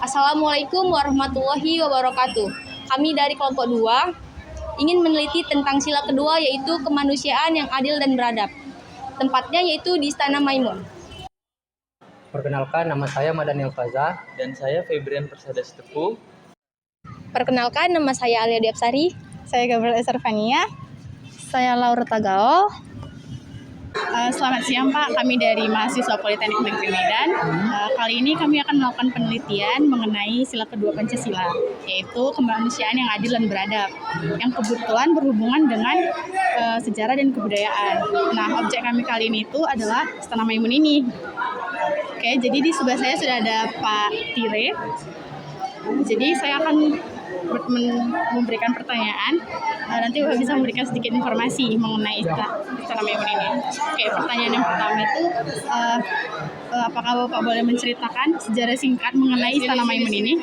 Assalamualaikum warahmatullahi wabarakatuh. Kami dari kelompok 2 ingin meneliti tentang sila kedua, yaitu kemanusiaan yang adil dan beradab. Tempatnya yaitu di Istana Maimun. Perkenalkan, nama saya Madanil Faza. Dan saya Febrian Persada Sitepu. Perkenalkan, nama saya Alia Diapsari. Saya Gabriel Esarvania. Saya Laura Tagaol. Selamat siang Pak, kami dari mahasiswa Politeknik Negeri Medan. Kali ini kami akan melakukan penelitian mengenai sila kedua Pancasila, yaitu kemanusiaan yang adil dan beradab, yang kebetulan berhubungan dengan sejarah dan kebudayaan. Nah, objek kami kali ini itu adalah Istana Maimun ini. Oke, jadi di sebelah saya sudah ada Pak Tire. Jadi saya akan memberikan pertanyaan, nanti Bapak bisa memberikan sedikit informasi mengenai Istana Maimun ini. Oke, pertanyaan yang pertama itu, apakah Bapak boleh menceritakan sejarah singkat mengenai Istana Maimun ini?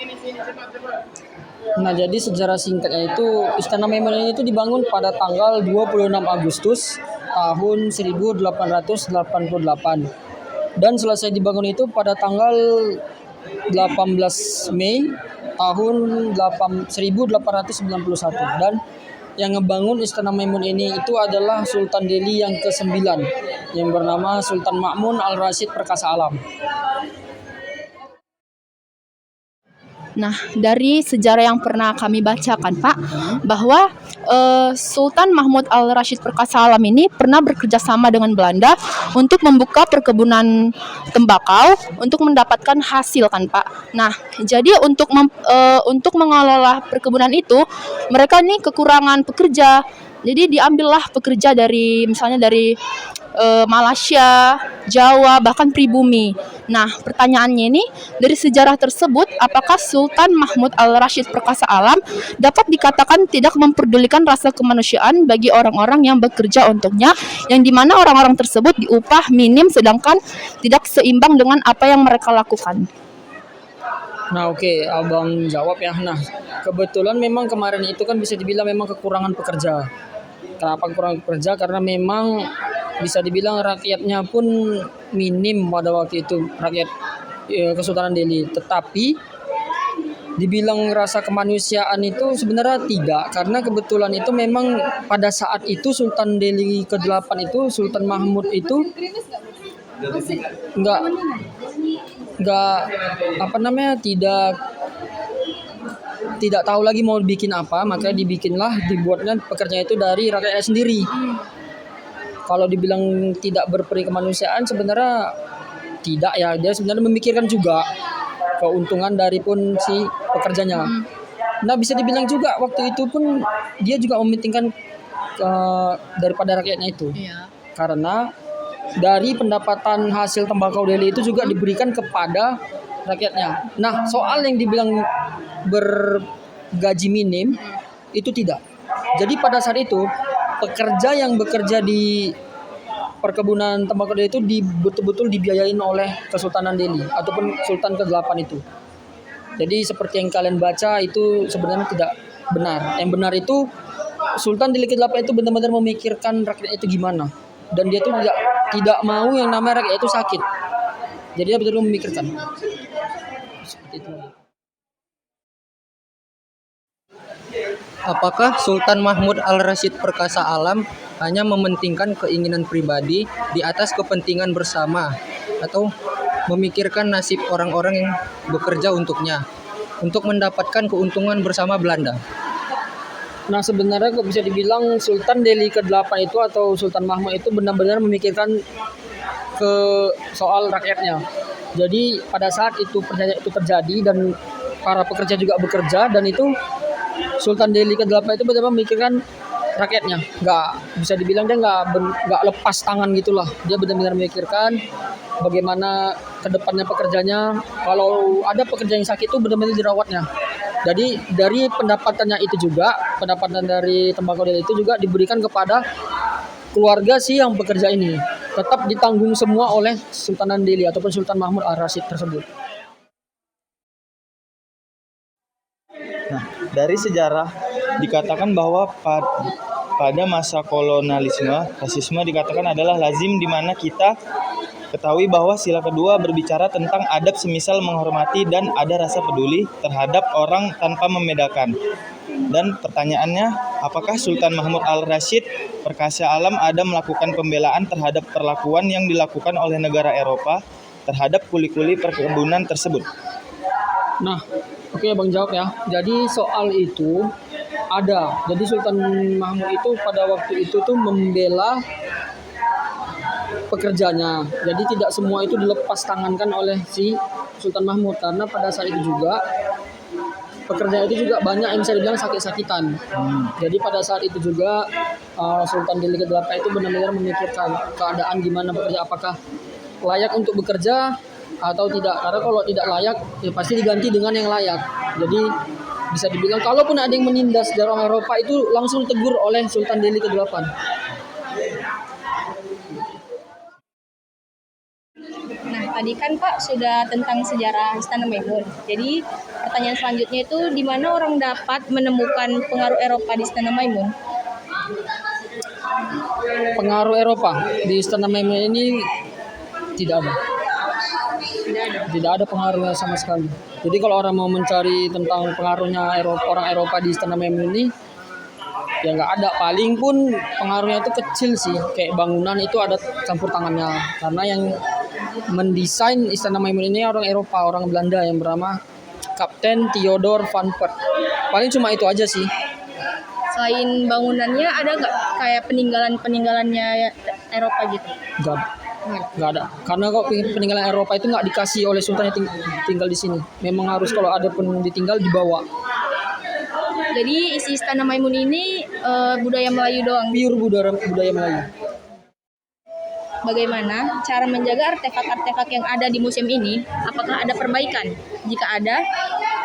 Nah, jadi sejarah singkatnya itu Istana Maimun ini itu dibangun pada tanggal 26 Agustus tahun 1888 dan selesai dibangun itu pada tanggal 18 Mei tahun 1891, dan yang ngebangun Istana Maimun ini itu adalah Sultan Delhi yang ke-9 yang bernama Sultan Ma'mun Al-Rashid Perkasa Alam. Nah, dari sejarah yang pernah kami bacakan, Pak, bahwa Sultan Mahmud Al-Rashid Perkasa Alam ini pernah bekerja sama dengan Belanda untuk membuka perkebunan tembakau untuk mendapatkan hasil, kan, Pak. Nah, jadi untuk mengelola perkebunan itu, mereka nih kekurangan pekerja. Jadi diambillah pekerja dari misalnya dari Malaysia, Jawa, bahkan pribumi. Nah, pertanyaannya ini, dari sejarah tersebut, apakah Sultan Mahmud Al-Rashid Perkasa Alam dapat dikatakan tidak memperdulikan rasa kemanusiaan bagi orang-orang yang bekerja untuknya, yang dimana orang-orang tersebut diupah minim sedangkan tidak seimbang dengan apa yang mereka lakukan? Nah, oke, Abang jawab ya. Nah, kebetulan memang kemarin itu kan bisa dibilang memang kekurangan pekerja. Kenapa kekurangan pekerja? Karena memang bisa dibilang rakyatnya pun minim pada waktu itu, rakyat Kesultanan Delhi. Tetapi dibilang rasa kemanusiaan itu sebenarnya tidak, karena kebetulan itu memang pada saat itu Sultan Delhi ke-8 itu, Sultan Mahmud itu enggak tidak tahu lagi mau bikin apa, makanya dibuatnya pekerjaan itu dari rakyatnya sendiri. Kalau dibilang tidak berperi kemanusiaan, sebenarnya tidak ya, dia sebenarnya memikirkan juga keuntungan dari pun si pekerjanya. Nah, bisa dibilang juga waktu itu pun dia juga mementingkan daripada rakyatnya itu. Karena dari pendapatan hasil tembakau Delhi itu juga diberikan kepada rakyatnya. Nah, soal yang dibilang bergaji minim itu tidak. Jadi pada saat itu pekerja yang bekerja di perkebunan tembakau Delhi itu betul-betul dibiayain oleh Kesultanan Delhi ataupun Sultan ke-8 itu. Jadi seperti yang kalian baca itu sebenarnya tidak benar. Yang benar itu Sultan Delhi ke-8 itu benar-benar memikirkan rakyat itu gimana. Dan dia tuh tidak mau yang namanya rakyat itu sakit. Jadi dia betul-betul memikirkan. Seperti itu. Apakah Sultan Mahmud Al-Rashid Perkasa Alam hanya mementingkan keinginan pribadi di atas kepentingan bersama atau memikirkan nasib orang-orang yang bekerja untuknya untuk mendapatkan keuntungan bersama Belanda? Nah sebenarnya kok bisa dibilang Sultan Delhi ke-8 itu atau Sultan Mahmud itu benar-benar memikirkan ke soal rakyatnya. Jadi pada saat itu perjanjian itu terjadi dan para pekerja juga bekerja, dan itu Sultan Delhi ke-8 itu benar-benar memikirkan rakyatnya. Nggak bisa dibilang dia nggak lepas tangan gitulah. Dia benar-benar memikirkan bagaimana kedepannya pekerjanya. Kalau ada pekerja yang sakit itu benar-benar dirawatnya. Jadi dari pendapatannya itu juga, pendapatan dari tembakau Delhi itu juga diberikan kepada keluarga si yang bekerja ini. Tetap ditanggung semua oleh Sultanan Delhi ataupun Sultan Mahmud Al-Rashid tersebut. Nah, dari sejarah dikatakan bahwa pada masa kolonialisme, rasisme dikatakan adalah lazim, di mana kita ketahui bahwa sila kedua berbicara tentang adab semisal menghormati dan ada rasa peduli terhadap orang tanpa membedakan. Dan pertanyaannya, apakah Sultan Mahmud Al-Rashid Perkasa Alam ada melakukan pembelaan terhadap perlakuan yang dilakukan oleh negara Eropa terhadap kuli-kuli perkebunan tersebut? Nah, oke Bang jawab ya. Jadi soal itu ada. Jadi Sultan Mahmud itu pada waktu itu tuh membela pekerjanya. Jadi tidak semua itu dilepas tangankan oleh si Sultan Mahmud, karena pada saat itu juga pekerja itu juga banyak yang bisa dibilang sakit-sakitan. Jadi pada saat itu juga Sultan Delhi ke-8 itu benar-benar memikirkan keadaan gimana pekerja, apakah layak untuk bekerja atau tidak. Karena kalau tidak layak ya pasti diganti dengan yang layak. Jadi bisa dibilang kalaupun ada yang menindas dari orang Eropa itu langsung ditegur oleh Sultan Delhi ke-8. Nah, tadi kan Pak sudah tentang sejarah Istana Maimun. Jadi pertanyaan selanjutnya itu di mana orang dapat menemukan pengaruh Eropa di Istana Maimun? Pengaruh Eropa di Istana Maimun ini tidak ada. Tidak ada pengaruhnya sama sekali. Jadi kalau orang mau mencari tentang pengaruhnya orang Eropa di Istana Maimun ini, ya nggak ada. Paling pun pengaruhnya itu kecil sih. Kayak bangunan itu ada campur tangannya. Karena yang mendesain Istana Maimun ini orang Eropa, orang Belanda yang bernama Kapten Theodor van Pert. Paling cuma itu aja sih. Selain bangunannya ada nggak kayak peninggalannya Eropa gitu? Nggak ada. Karena kok peninggalan Eropa itu nggak dikasih oleh Sultan yang tinggal di sini. Memang harus kalau ada pun ditinggal dibawa. Jadi isi Istana Maimun ini budaya Melayu doang. Pure budaya Melayu. Bagaimana cara menjaga artefak-artefak yang ada di museum ini? Apakah ada perbaikan? Jika ada,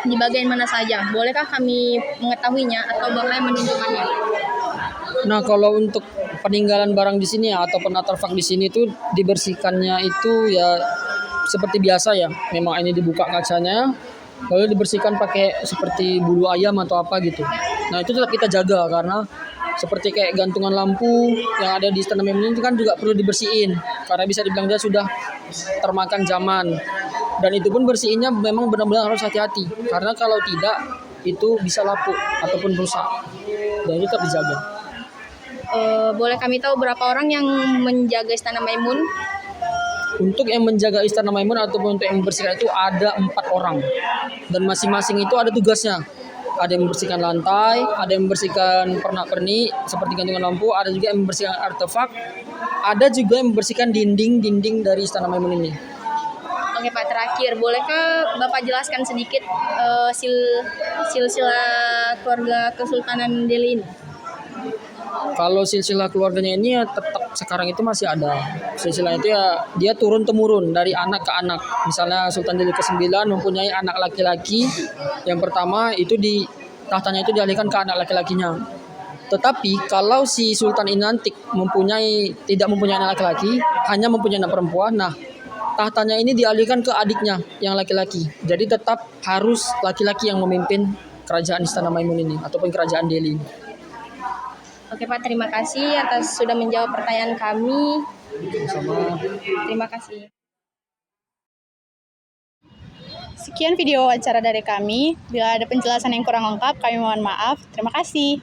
di bagian mana saja? Bolehkah kami mengetahuinya atau bahkan menunjukkannya? Nah, kalau untuk peninggalan barang di sini ya, ataupun artefak di sini itu dibersihkannya itu ya seperti biasa ya. Memang ini dibuka kacanya, lalu dibersihkan pakai seperti bulu ayam atau apa gitu. Nah, itu tetap kita jaga karena seperti kayak gantungan lampu yang ada di Istana Maimun itu kan juga perlu dibersihin karena bisa dibilang dia sudah termakan zaman, dan itu pun bersihinnya memang benar-benar harus hati-hati karena kalau tidak itu bisa lapuk ataupun rusak, dan itu tetap dijaga. Boleh kami tahu berapa orang yang menjaga Istana Maimun? Untuk yang menjaga Istana Maimun ataupun untuk yang membersihkan itu ada 4 orang, dan masing-masing itu ada tugasnya. Ada yang membersihkan lantai, ada yang membersihkan pernak-pernik seperti gantungan lampu, ada juga yang membersihkan artefak, ada juga yang membersihkan dinding-dinding dari Istana Maimun ini. Oke Pak, terakhir bolehkah Bapak jelaskan sedikit silsilah keluarga Kesultanan Delhi ini? Kalau silsilah keluarganya ini ya tetap sekarang itu masih ada. Silsilah itu ya dia turun temurun dari anak ke anak. Misalnya Sultan Delhi ke-9 mempunyai anak laki-laki. Yang pertama itu tahtanya itu dialihkan ke anak laki-lakinya. Tetapi kalau si sultan ini nanti tidak mempunyai anak laki-laki, hanya mempunyai anak perempuan, nah tahtanya ini dialihkan ke adiknya yang laki-laki. Jadi tetap harus laki-laki yang memimpin kerajaan Istana Maimun ini ataupun kerajaan Delhi. Oke Pak, terima kasih atas sudah menjawab pertanyaan kami. Sama. Terima kasih. Sekian video wawancara dari kami. Bila ada penjelasan yang kurang lengkap, kami mohon maaf. Terima kasih.